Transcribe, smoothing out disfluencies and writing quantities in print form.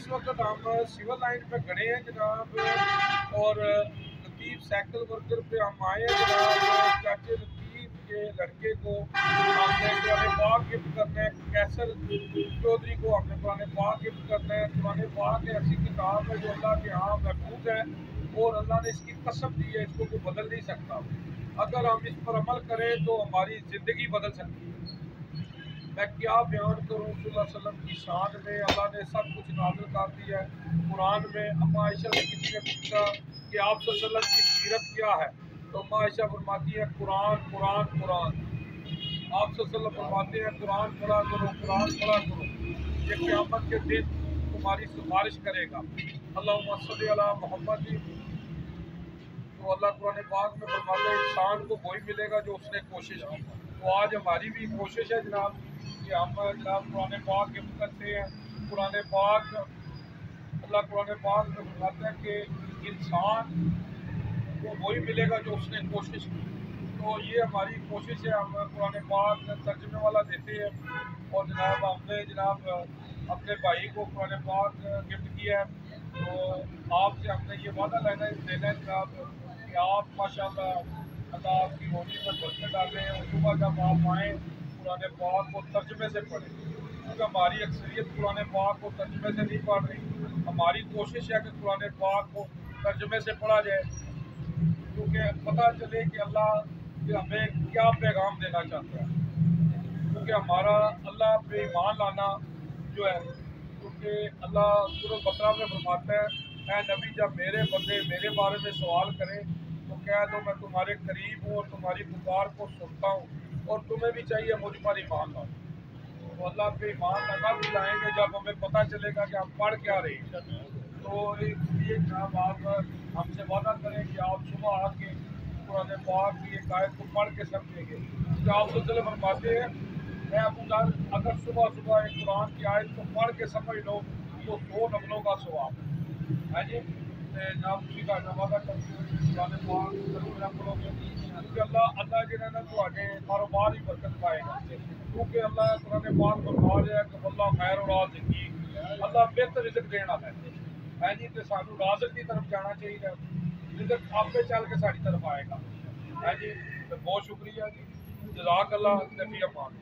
اس وقت ہم civil line پہ کھڑے ہیں جناب، اور لطیف سائیکل ورکر پہ ہم آئے ہیں جناب۔ چاچے لطیف کے لڑکے کو ہم نے قرآن پاک گفٹ کرنا ہے، کیسر چودھری کو ہم نے قرآن پاک گفٹ کرنا ہے۔ قرآن پاک ایک ایسی کتاب ہے جو اللہ کے ہاں محفوظ ہے، اور اللہ نے اس کی قسم دی ہے، اس کو کوئی بدل نہیں سکتا۔ اگر ہم اس پر عمل کریں تو ہماری زندگی بدل سکتی ہے۔ میں کیا بیان کروں صلی اللہ علیہ وسلم کی شان میں، اللہ نے سب کچھ نازل کر دیا ہے قرآن میں۔ اما عائشہ سے کسی نے پوچھا کہ آپ صلی اللہ علیہ وسلم کی سیرت کیا ہے، تو اما عائشہ فرماتی ہے قرآن قرآن قرآن۔ آپ صلی اللہ علیہ وسلم فرماتے ہیں قرآن پڑھا کرو، قرآن پڑھا کرو، یہ قیامت کے دن تمہاری سفارش کرے گا۔ اللہم صلی علی محمد۔ تو اللہ قرآن پاک میں فرماتا ہے انسان کو وہی ملے گا جو اس نے کوشش کی۔ تو آج ہماری بھی کوشش ہے جناب کہ ہم جناب قرآن پاک گفٹ کرتے ہیں۔ قرآن پاک، اللہ قرآن پاک میں فرماتا ہے کہ انسان کو وہی ملے گا جو اس نے کوشش کی۔ تو یہ ہماری کوشش ہے، ہم قرآن پاک ترجمے والا دیتے ہیں، اور جناب ہم نے جناب اپنے بھائی کو قرآن پاک گفٹ کیا ہے۔ تو آپ سے ہم نے یہ وعدہ لینا ہے جناب کہ آپ ماشاءاللہ اللہ آپ کی روزی میں برکت ڈالیں، اور صبح جب آپ آئیں قرآن پاک کو ترجمے سے پڑھیں، کیونکہ ہماری اکثریت قرآن پاک کو ترجمے سے نہیں پڑھ رہی۔ ہماری کوشش ہے کہ قرآن پاک کو ترجمے سے پڑھا جائے، کیونکہ پتہ چلے کہ اللہ ہمیں کیا پیغام دینا چاہتا ہے۔ کیونکہ ہمارا اللہ پہ ایمان لانا جو ہے، کیونکہ اللہ سورۃ بقرہ میں فرماتا ہے اے نبی جب میرے بندے میرے بارے میں سوال کریں تو کہہ دو میں تمہارے قریب ہوں اور تمہاری پکار کو سنتا ہوں، اور تمہیں بھی چاہیے مجھ پر ایمان لاؤ۔ تو اللہ پہ ایمان لگا بھی لائیں گے جب ہمیں پتہ چلے گا کہ ہم پڑھ کیا رہے ہیں۔ تو اس لیے جناب آپ ہم سے وعدہ کریں کہ آپ صبح آ کے قرآن پاک کی ایک آیت کو پڑھ کے سمجھیں گے، کہ آپ صلی اللہ علیہ وسلم فرماتے ہیں اے ابو ذر اگر صبح صبح ایک قرآن کی آیت کو پڑھ کے سمجھ لو تو 2 نفلوں کا ثواب ہے جی۔ جناب اسی کا وعدہ کرتے ہیں قرآن پاک ضرور نہ پڑھو گے، کیونکہ اللہ جو ہے نا تھوڑے کاروبار ہی برکت پائے گا، کیونکہ اللہ قرآن پاک فرما رہا ہے کہ اللہ خیر و رازقین، اللہ بہتر رزق دینا ہے جی۔ تو سانو رازق کی طرف جانا چاہیے، رزق آپ پہ چل کے ساری طرف آئے گا ہے جی۔ تو بہت شکریہ جی، جزاک اللہ، نبی امان۔